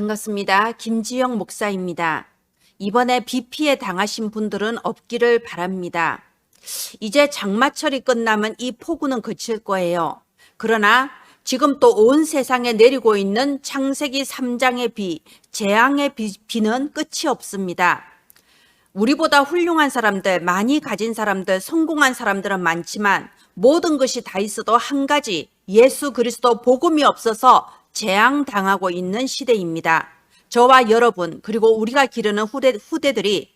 반갑습니다. 김지영 목사입니다. 이번에 비 피해 당하신 분들은 없기를 바랍니다. 이제 장마철이 끝나면 이 폭우는 그칠 거예요. 그러나 지금 또 온 세상에 내리고 있는 창세기 3장의 비, 재앙의 비는 끝이 없습니다. 우리보다 훌륭한 사람들, 많이 가진 사람들, 성공한 사람들은 많지만 모든 것이 다 있어도 한 가지 예수 그리스도 복음이 없어서 재앙당하고 있는 시대입니다. 저와 여러분 그리고 우리가 기르는 후대들이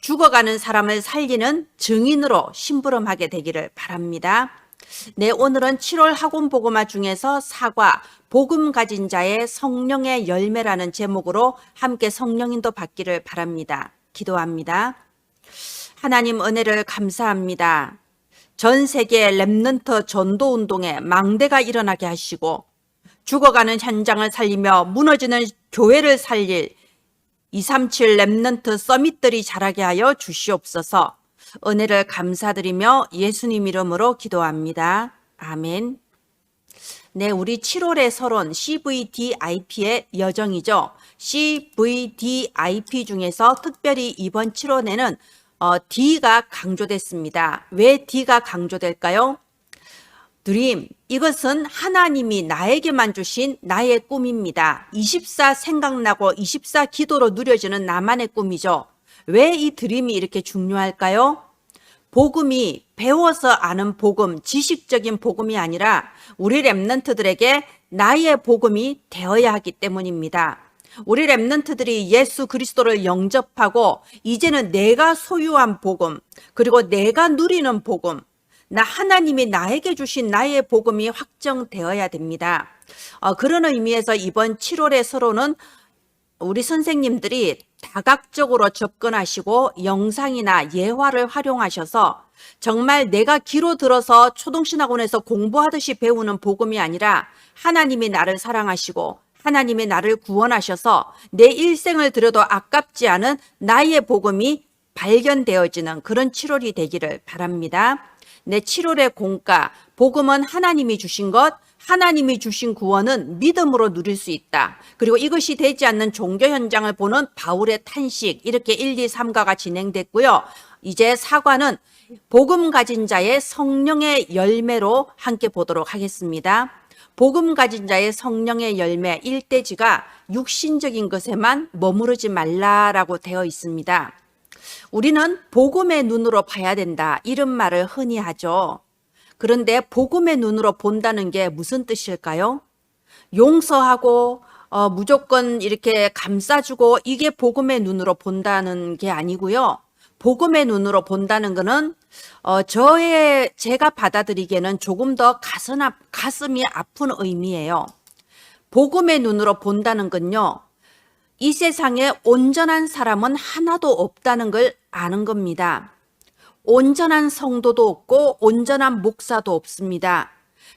죽어가는 사람을 살리는 증인으로 심부름하게 되기를 바랍니다. 네, 오늘은 7월 학원 복음화 중에서 사과, 복음 가진 자의 성령의 열매라는 제목으로 함께 성령인도 받기를 바랍니다. 기도합니다. 하나님 은혜를 감사합니다. 전 세계 렘넌트 전도 운동에 망대가 일어나게 하시고 죽어가는 현장을 살리며 무너지는 교회를 살릴 237 렘넌트 서밋들이 자라게 하여 주시옵소서. 은혜를 감사드리며 예수님 이름으로 기도합니다. 아멘. 네, 우리 7월의 서론 CVDIP의 여정이죠. CVDIP 중에서 특별히 이번 7월에는 D가 강조됐습니다. 왜 D가 강조될까요? 드림, 이것은 하나님이 나에게만 주신 나의 꿈입니다. 24 생각나고 24 기도로 누려지는 나만의 꿈이죠. 왜 이 드림이 이렇게 중요할까요? 복음이 배워서 아는 복음, 지식적인 복음이 아니라 우리 렘넌트들에게 나의 복음이 되어야 하기 때문입니다. 우리 렘넌트들이 예수 그리스도를 영접하고 이제는 내가 소유한 복음, 그리고 내가 누리는 복음, 하나님이 나에게 주신 나의 복음이 확정되어야 됩니다. 그런 의미에서 이번 7월의 서론은 우리 선생님들이 다각적으로 접근하시고 영상이나 예화를 활용하셔서 정말 내가 귀로 들어서 초등신학원에서 공부하듯이 배우는 복음이 아니라 하나님이 나를 사랑하시고 하나님이 나를 구원하셔서 내 일생을 들여도 아깝지 않은 나의 복음이 발견되어지는 그런 7월이 되기를 바랍니다. 내 7월의 공과 복음은 하나님이 주신 것, 하나님이 주신 구원은 믿음으로 누릴 수 있다. 그리고 이것이 되지 않는 종교 현장을 보는 바울의 탄식, 이렇게 1, 2, 3가가 진행됐고요. 이제 사과는 복음 가진 자의 성령의 열매로 함께 보도록 하겠습니다. 복음 가진 자의 성령의 열매 1대지가 육신적인 것에만 머무르지 말라라고 되어 있습니다. 우리는 복음의 눈으로 봐야 된다, 이런 말을 흔히 하죠. 그런데 복음의 눈으로 본다는 게 무슨 뜻일까요? 용서하고 무조건 이렇게 감싸주고 이게 복음의 눈으로 본다는 게 아니고요. 복음의 눈으로 본다는 거는 제가 받아들이기에는 조금 더 가슴이 아픈 의미예요. 복음의 눈으로 본다는 건요, 이 세상에 온전한 사람은 하나도 없다는 걸 아는 겁니다. 온전한 성도도 없고 온전한 목사도 없습니다.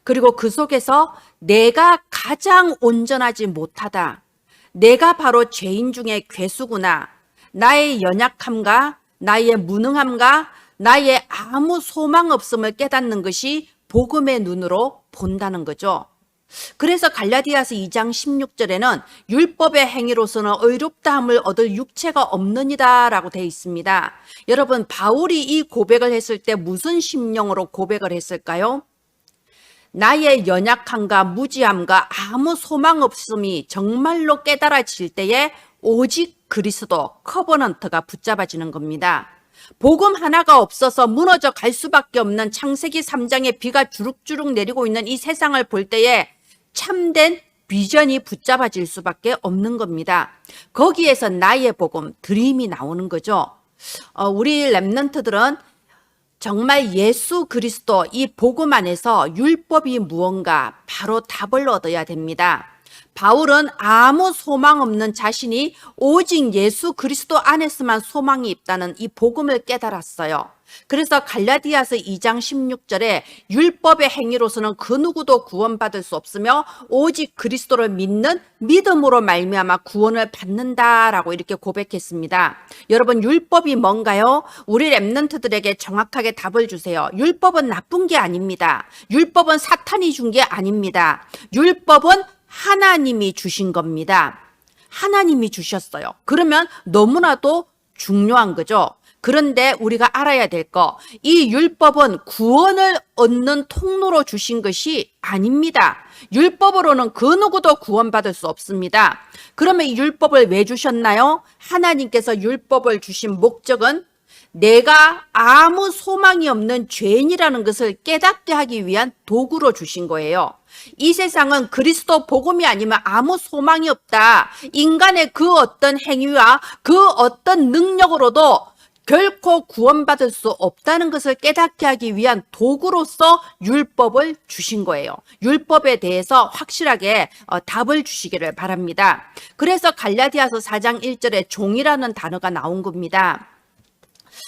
그리고 그 속에서 내가 가장 온전하지 못하다. 내가 바로 죄인 중에 괴수구나. 나의 연약함과 나의 무능함과 나의 아무 소망 없음을 깨닫는 것이 복음의 눈으로 본다는 거죠. 그래서 갈라디아서 2장 16절에는 율법의 행위로서는 의롭다함을 얻을 육체가 없느니라 라고 되어 있습니다. 여러분, 바울이 이 고백을 했을 때 무슨 심령으로 고백을 했을까요? 나의 연약함과 무지함과 아무 소망 없음이 정말로 깨달아질 때에 오직 그리스도, 커버넌트가 붙잡아지는 겁니다. 복음 하나가 없어서 무너져 갈 수밖에 없는 창세기 3장의 비가 주룩주룩 내리고 있는 이 세상을 볼 때에 참된 비전이 붙잡아질 수밖에 없는 겁니다. 거기에서 나의 복음, 드림이 나오는 거죠. 우리 렘넌트들은 정말 예수 그리스도 이 복음 안에서 율법이 무언가 바로 답을 얻어야 됩니다. 바울은 아무 소망 없는 자신이 오직 예수 그리스도 안에서만 소망이 있다는 이 복음을 깨달았어요. 그래서 갈라디아서 2장 16절에 율법의 행위로서는 그 누구도 구원받을 수 없으며 오직 그리스도를 믿는 믿음으로 말미암아 구원을 받는다라고 이렇게 고백했습니다. 여러분, 율법이 뭔가요? 우리 렘넌트들에게 정확하게 답을 주세요. 율법은 나쁜 게 아닙니다. 율법은 사탄이 준 게 아닙니다. 율법은 하나님이 주신 겁니다. 하나님이 주셨어요. 그러면 너무나도 중요한 거죠. 그런데 우리가 알아야 될 거, 이 율법은 구원을 얻는 통로로 주신 것이 아닙니다. 율법으로는 그 누구도 구원받을 수 없습니다. 그러면 이 율법을 왜 주셨나요? 하나님께서 율법을 주신 목적은 내가 아무 소망이 없는 죄인이라는 것을 깨닫게 하기 위한 도구로 주신 거예요. 이 세상은 그리스도 복음이 아니면 아무 소망이 없다. 인간의 그 어떤 행위와 그 어떤 능력으로도 결코 구원받을 수 없다는 것을 깨닫게 하기 위한 도구로서 율법을 주신 거예요. 율법에 대해서 확실하게 답을 주시기를 바랍니다. 그래서 갈라디아서 4장 1절에 종이라는 단어가 나온 겁니다.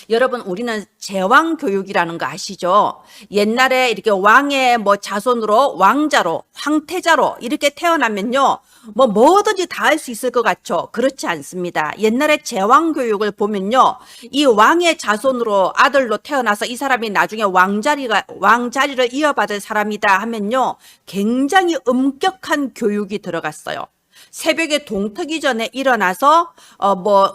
여러분, 우리는 제왕 교육이라는 거 아시죠? 옛날에 이렇게 왕의 자손으로 왕자로 황태자로 이렇게 태어나면요, 뭐든지 다 할 수 있을 것 같죠? 그렇지 않습니다. 옛날에 제왕 교육을 보면요, 이 왕의 자손으로 아들로 태어나서 이 사람이 나중에 왕자리를 이어받을 사람이다 하면요, 굉장히 엄격한 교육이 들어갔어요. 새벽에 동 트기 전에 일어나서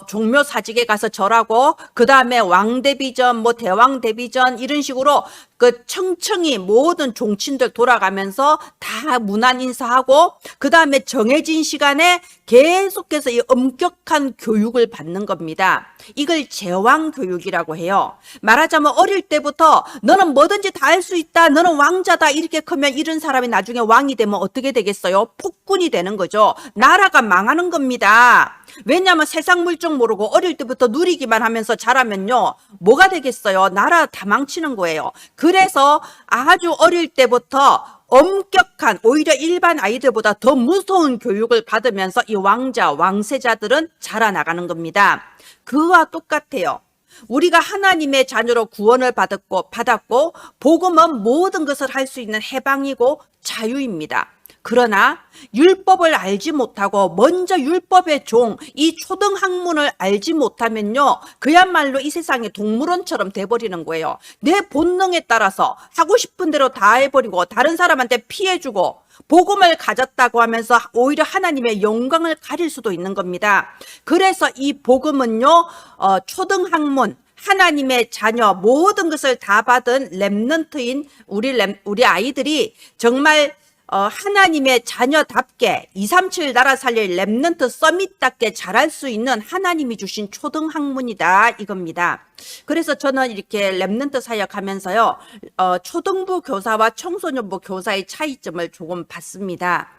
종묘 사직에 가서 절하고, 그 다음에 왕대비전, 대왕대비전 이런 식으로 그 청청이 모든 종친들 돌아가면서 다 문안 인사하고, 그 다음에 정해진 시간에 계속해서 이 엄격한 교육을 받는 겁니다. 이걸 제왕 교육이라고 해요. 말하자면 어릴 때부터 너는 뭐든지 다 할 수 있다, 너는 왕자다, 이렇게 크면 이런 사람이 나중에 왕이 되면 어떻게 되겠어요? 폭군이 되는 거죠. 나라가 망하는 겁니다. 왜냐하면 세상 물정 모르고 어릴 때부터 누리기만 하면서 자라면요, 뭐가 되겠어요? 나라 다 망치는 거예요. 그래서 아주 어릴 때부터 엄격한, 오히려 일반 아이들보다 더 무서운 교육을 받으면서 이 왕자, 왕세자들은 자라나가는 겁니다. 그와 똑같아요. 우리가 하나님의 자녀로 구원을 받았고 복음은 모든 것을 할 수 있는 해방이고 자유입니다. 그러나 율법을 알지 못하고 먼저 율법의 종, 이 초등학문을 알지 못하면요, 그야말로 이 세상의 동물원처럼 돼버리는 거예요. 내 본능에 따라서 하고 싶은 대로 다 해버리고 다른 사람한테 피해주고 복음을 가졌다고 하면서 오히려 하나님의 영광을 가릴 수도 있는 겁니다. 그래서 이 복음은요, 초등학문, 하나님의 자녀, 모든 것을 다 받은 렘넌트인 우리 아이들이 정말 하나님의 자녀답게 237 나라 살릴 렘넌트 서밋답게 자랄 수 있는 하나님이 주신 초등학문이다, 이겁니다. 그래서 저는 이렇게 렘넌트 사역하면서요, 초등부 교사와 청소년부 교사의 차이점을 조금 봤습니다.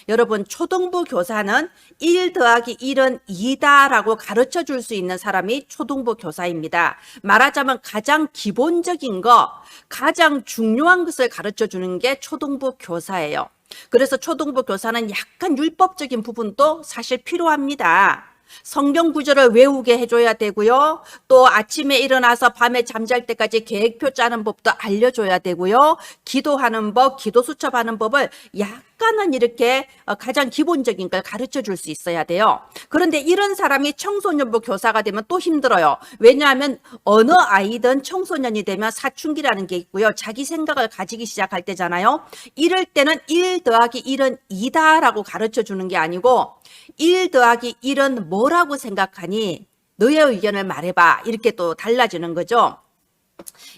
여러분, 초등부 교사는 1 더하기 1은 2다라고 가르쳐 줄 수 있는 사람이 초등부 교사입니다. 말하자면 가장 기본적인 거, 가장 중요한 것을 가르쳐 주는 게 초등부 교사예요. 그래서 초등부 교사는 약간 율법적인 부분도 사실 필요합니다. 성경 구절을 외우게 해줘야 되고요. 또 아침에 일어나서 밤에 잠잘 때까지 계획표 짜는 법도 알려줘야 되고요. 기도하는 법, 기도 수첩하는 법을 약간은 이렇게 가장 기본적인 걸 가르쳐 줄 수 있어야 돼요. 그런데 이런 사람이 청소년부 교사가 되면 또 힘들어요. 왜냐하면 어느 아이든 청소년이 되면 사춘기라는 게 있고요. 자기 생각을 가지기 시작할 때잖아요. 이럴 때는 1 더하기 1은 2다라고 가르쳐 주는 게 아니고 1 더하기 1은 뭐라고 생각하니? 너의 의견을 말해봐. 이렇게 또 달라지는 거죠.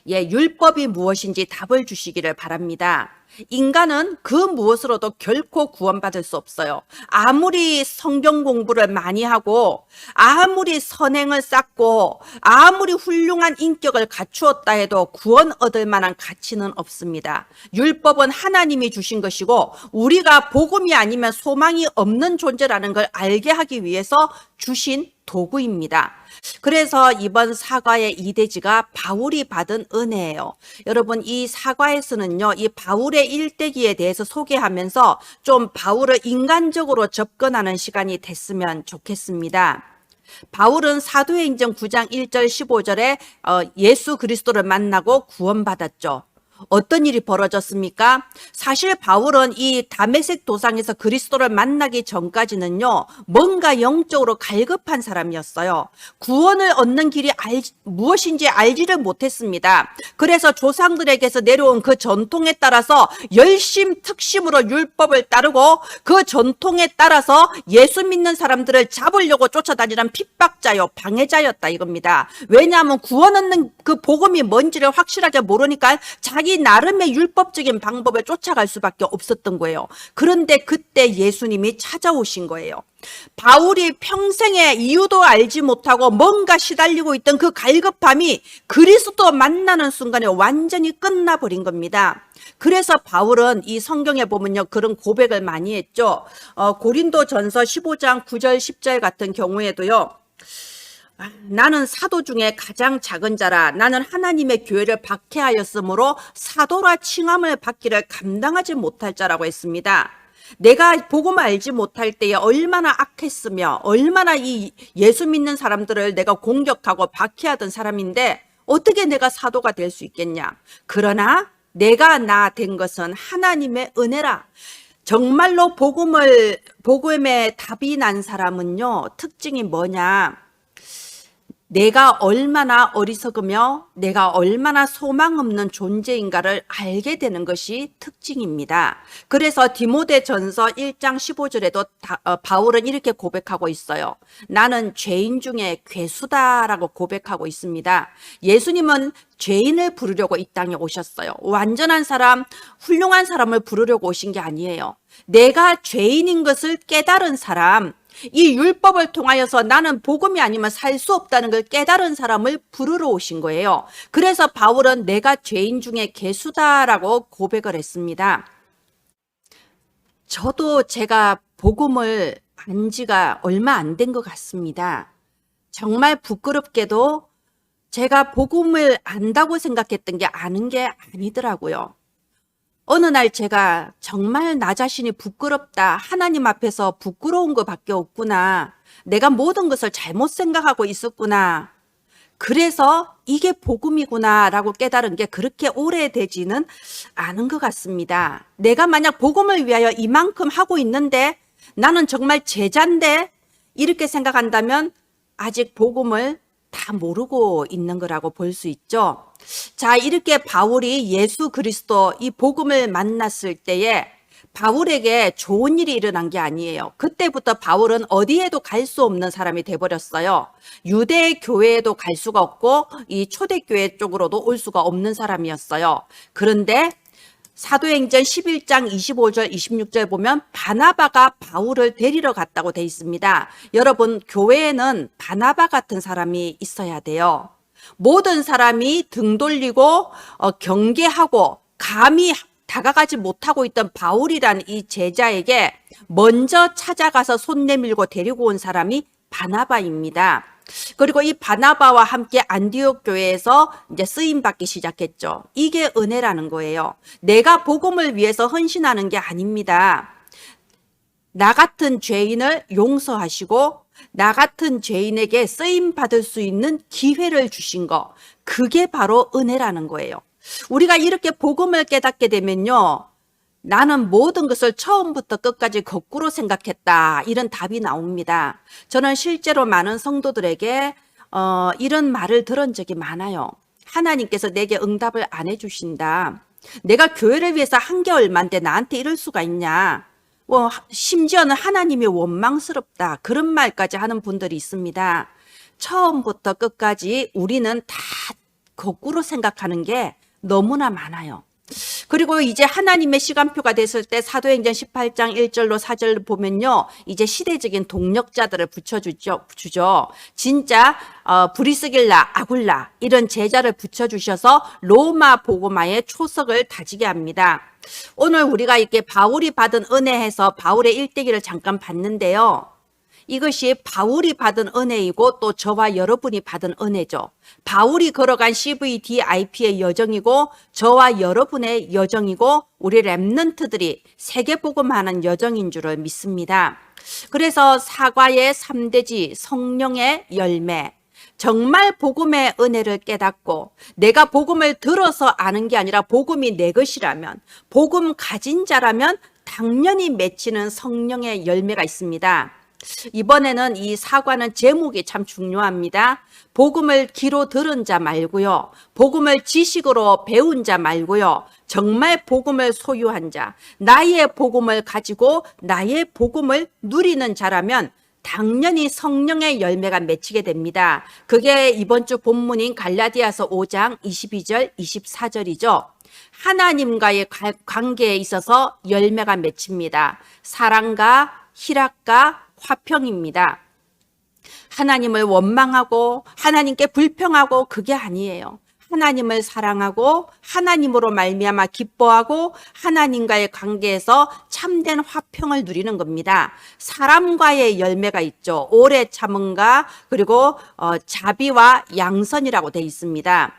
예, 율법이 무엇인지 답을 주시기를 바랍니다. 인간은 그 무엇으로도 결코 구원받을 수 없어요. 아무리 성경 공부를 많이 하고 아무리 선행을 쌓고 아무리 훌륭한 인격을 갖추었다 해도 구원 얻을 만한 가치는 없습니다. 율법은 하나님이 주신 것이고 우리가 복음이 아니면 소망이 없는 존재라는 걸 알게 하기 위해서 주신 도구입니다. 그래서 이번 사과의 이대지가 바울이 받은 은혜예요. 여러분, 이 사과에서는요, 이 바울의 일대기에 대해서 소개하면서 좀 바울을 인간적으로 접근하는 시간이 됐으면 좋겠습니다. 바울은 사도행전 9장 1절 15절에 예수 그리스도를 만나고 구원받았죠. 어떤 일이 벌어졌습니까? 사실 바울은 이 다메섹 도상에서 그리스도를 만나기 전까지는요, 뭔가 영적으로 갈급한 사람이었어요. 구원을 얻는 길이 무엇인지 알지를 못했습니다. 그래서 조상들에게서 내려온 그 전통에 따라서 열심특심으로 율법을 따르고 그 전통에 따라서 예수 믿는 사람들을 잡으려고 쫓아다니는 핍박자요, 방해자였다 이겁니다. 왜냐하면 구원 얻는 그 복음이 뭔지를 확실하게 모르니까 자기 나름의 율법적인 방법을 쫓아갈 수밖에 없었던 거예요. 그런데 그때 예수님이 찾아오신 거예요. 바울이 평생에 이유도 알지 못하고 뭔가 시달리고 있던 그 갈급함이 그리스도 만나는 순간에 완전히 끝나버린 겁니다. 그래서 바울은 이 성경에 보면요, 그런 고백을 많이 했죠. 고린도전서 15장 9절 10절 같은 경우에도요, 나는 사도 중에 가장 작은 자라. 나는 하나님의 교회를 박해하였으므로 사도라 칭함을 받기를 감당하지 못할 자라고 했습니다. 내가 복음을 알지 못할 때에 얼마나 악했으며 얼마나 이 예수 믿는 사람들을 내가 공격하고 박해하던 사람인데 어떻게 내가 사도가 될 수 있겠냐. 그러나 내가 나 된 것은 하나님의 은혜라. 정말로 복음에 답이 난 사람은요, 특징이 뭐냐. 내가 얼마나 어리석으며 내가 얼마나 소망 없는 존재인가를 알게 되는 것이 특징입니다. 그래서 디모데전서 1장 15절에도 바울은 이렇게 고백하고 있어요. 나는 죄인 중에 괴수다라고 고백하고 있습니다. 예수님은 죄인을 부르려고 이 땅에 오셨어요. 완전한 사람, 훌륭한 사람을 부르려고 오신 게 아니에요. 내가 죄인인 것을 깨달은 사람, 이 율법을 통하여서 나는 복음이 아니면 살 수 없다는 걸 깨달은 사람을 부르러 오신 거예요. 그래서 바울은 내가 죄인 중에 괴수다라고 고백을 했습니다. 저도 제가 복음을 안 지가 얼마 안 된 것 같습니다. 정말 부끄럽게도 제가 복음을 안다고 생각했던 게 아는 게 아니더라고요. 어느 날 제가 정말 나 자신이 부끄럽다. 하나님 앞에서 부끄러운 것밖에 없구나. 내가 모든 것을 잘못 생각하고 있었구나. 그래서 이게 복음이구나 라고 깨달은 게 그렇게 오래되지는 않은 것 같습니다. 내가 만약 복음을 위하여 이만큼 하고 있는데 나는 정말 제자인데 이렇게 생각한다면 아직 복음을 다 모르고 있는 거라고 볼 수 있죠. 자, 이렇게 바울이 예수 그리스도 이 복음을 만났을 때에 바울에게 좋은 일이 일어난 게 아니에요. 그때부터 바울은 어디에도 갈 수 없는 사람이 돼버렸어요. 유대 교회에도 갈 수가 없고 이 초대교회 쪽으로도 올 수가 없는 사람이었어요. 그런데 사도행전 11장 25절 26절 보면 바나바가 바울을 데리러 갔다고 돼 있습니다. 여러분, 교회에는 바나바 같은 사람이 있어야 돼요. 모든 사람이 등 돌리고 경계하고 감히 다가가지 못하고 있던 바울이란 이 제자에게 먼저 찾아가서 손 내밀고 데리고 온 사람이 바나바입니다. 그리고 이 바나바와 함께 안디옥 교회에서 이제 쓰임 받기 시작했죠. 이게 은혜라는 거예요. 내가 복음을 위해서 헌신하는 게 아닙니다. 나 같은 죄인을 용서하시고 나 같은 죄인에게 쓰임 받을 수 있는 기회를 주신 거, 그게 바로 은혜라는 거예요. 우리가 이렇게 복음을 깨닫게 되면요, 나는 모든 것을 처음부터 끝까지 거꾸로 생각했다, 이런 답이 나옵니다. 저는 실제로 많은 성도들에게 이런 말을 들은 적이 많아요. 하나님께서 내게 응답을 안 해주신다. 내가 교회를 위해서 한 게 얼만데 나한테 이럴 수가 있냐. 심지어는 하나님이 원망스럽다, 그런 말까지 하는 분들이 있습니다. 처음부터 끝까지 우리는 다 거꾸로 생각하는 게 너무나 많아요. 그리고 이제 하나님의 시간표가 됐을 때 사도행전 18장 1절로 4절 보면요, 이제 시대적인 동력자들을 붙여주죠. 진짜 브리스길라, 아굴라 이런 제자를 붙여주셔서 로마 복음화의 초석을 다지게 합니다. 오늘 우리가 이렇게 바울이 받은 은혜에서 바울의 일대기를 잠깐 봤는데요. 이것이 바울이 받은 은혜이고 또 저와 여러분이 받은 은혜죠. 바울이 걸어간 CVDIP의 여정이고 저와 여러분의 여정이고 우리 렘넌트들이 세계복음하는 여정인 줄을 믿습니다. 그래서 사과의 3대지, 성령의 열매, 정말 복음의 은혜를 깨닫고 내가 복음을 들어서 아는 게 아니라 복음이 내 것이라면, 복음 가진 자라면 당연히 맺히는 성령의 열매가 있습니다. 이번에는 이 사과는 제목이 참 중요합니다. 복음을 귀로 들은 자 말고요. 복음을 지식으로 배운 자 말고요. 정말 복음을 소유한 자, 나의 복음을 가지고 나의 복음을 누리는 자라면 당연히 성령의 열매가 맺히게 됩니다. 그게 이번 주 본문인 갈라디아서 5장 22절, 24절이죠. 하나님과의 관계에 있어서 열매가 맺힙니다. 사랑과 희락과 화평입니다. 하나님을 원망하고 하나님께 불평하고 그게 아니에요. 하나님을 사랑하고 하나님으로 말미암아 기뻐하고 하나님과의 관계에서 참된 화평을 누리는 겁니다. 사람과의 열매가 있죠. 오래 참음과 그리고 자비와 양선이라고 되어 있습니다.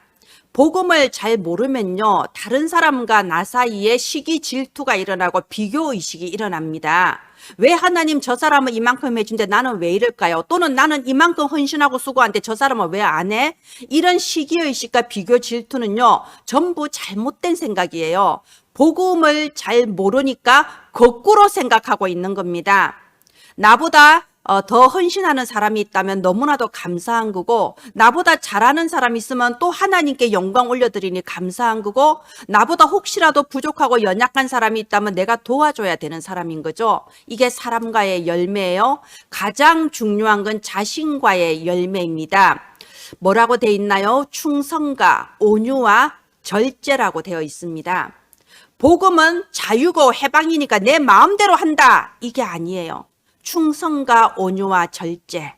복음을 잘 모르면요, 다른 사람과 나 사이에 시기 질투가 일어나고 비교의식이 일어납니다. 왜 하나님 저 사람은 이만큼 해준데 나는 왜 이럴까요? 또는 나는 이만큼 헌신하고 수고하는데 저 사람은 왜 안 해? 이런 시기의식과 비교 질투는요, 전부 잘못된 생각이에요. 복음을 잘 모르니까 거꾸로 생각하고 있는 겁니다. 나보다 더 헌신하는 사람이 있다면 너무나도 감사한 거고, 나보다 잘하는 사람이 있으면 또 하나님께 영광 올려드리니 감사한 거고, 나보다 혹시라도 부족하고 연약한 사람이 있다면 내가 도와줘야 되는 사람인 거죠. 이게 사람과의 열매예요. 가장 중요한 건 자신과의 열매입니다. 뭐라고 되어 있나요? 충성과 온유와 절제라고 되어 있습니다. 복음은 자유고 해방이니까 내 마음대로 한다, 이게 아니에요. 충성과 온유와 절제,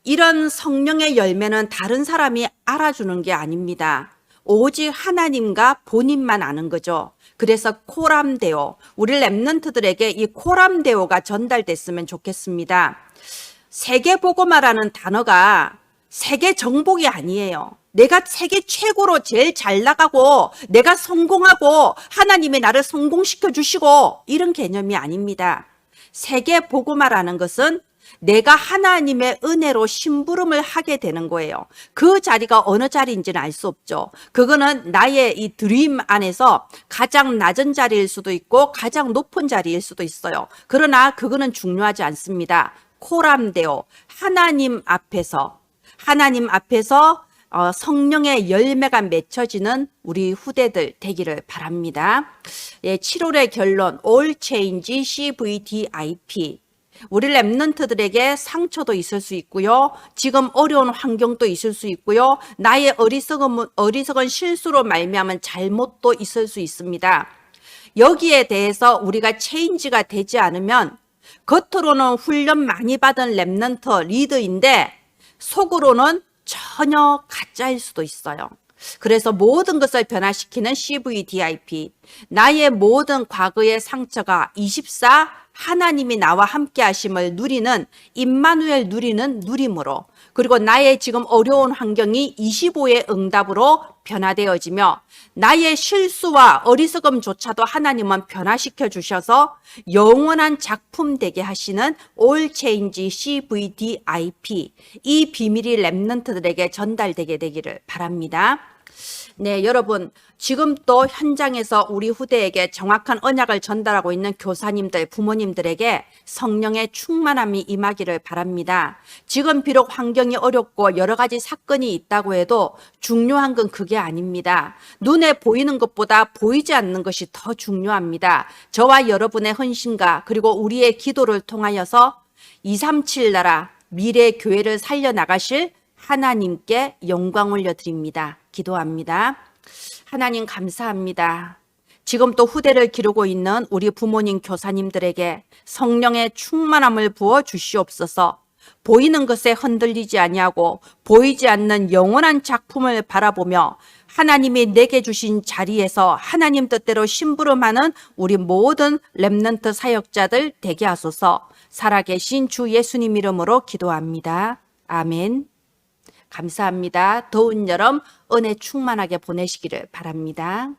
이런 성령의 열매는 다른 사람이 알아주는 게 아닙니다. 오직 하나님과 본인만 아는 거죠. 그래서 코람데오, 우리 랩런트들에게 이 코람데오가 전달됐으면 좋겠습니다. 세계복음화라는 단어가 세계 정복이 아니에요. 내가 세계 최고로 제일 잘 나가고 내가 성공하고 하나님이 나를 성공시켜 주시고 이런 개념이 아닙니다. 세계 복음화라는 것은 내가 하나님의 은혜로 심부름을 하게 되는 거예요. 그 자리가 어느 자리인지는 알 수 없죠. 그거는 나의 이 드림 안에서 가장 낮은 자리일 수도 있고 가장 높은 자리일 수도 있어요. 그러나 그거는 중요하지 않습니다. 코람데오, 하나님 앞에서 성령의 열매가 맺혀지는 우리 후대들 되기를 바랍니다. 7월의 결론, All Change CVDIP. 우리 랩런트들에게 상처도 있을 수 있고요. 지금 어려운 환경도 있을 수 있고요. 나의 어리석은 실수로 말미암은 잘못도 있을 수 있습니다. 여기에 대해서 우리가 체인지가 되지 않으면 겉으로는 훈련 많이 받은 랩런트 리더인데 속으로는 전혀 가짜일 수도 있어요. 그래서 모든 것을 변화시키는 CVDIP, 나의 모든 과거의 상처가 24 하나님이 나와 함께 하심을 누리는 임마누엘 누리는 누림으로, 그리고 나의 지금 어려운 환경이 25의 응답으로 변화되어지며 나의 실수와 어리석음조차도 하나님은 변화시켜 주셔서 영원한 작품 되게 하시는 All Change CVDIP, 이 비밀이 랩런트들에게 전달되게 되기를 바랍니다. 네, 여러분, 지금 또 현장에서 우리 후대에게 정확한 언약을 전달하고 있는 교사님들, 부모님들에게 성령의 충만함이 임하기를 바랍니다. 지금 비록 환경이 어렵고 여러 가지 사건이 있다고 해도 중요한 건 그게 아닙니다. 눈에 보이는 것보다 보이지 않는 것이 더 중요합니다. 저와 여러분의 헌신과 그리고 우리의 기도를 통하여서 237 나라 미래 교회를 살려나가실 하나님께 영광 올려드립니다. 기도합니다. 하나님 감사합니다. 지금 또 후대를 기르고 있는 우리 부모님 교사님들에게 성령의 충만함을 부어 주시옵소서. 보이는 것에 흔들리지 아니하고 보이지 않는 영원한 작품을 바라보며 하나님이 내게 주신 자리에서 하나님 뜻대로 심부름하는 우리 모든 랩런트 사역자들 되게 하소서. 살아계신 주 예수님 이름으로 기도합니다. 아멘. 감사합니다. 더운 여름 은혜 충만하게 보내시기를 바랍니다.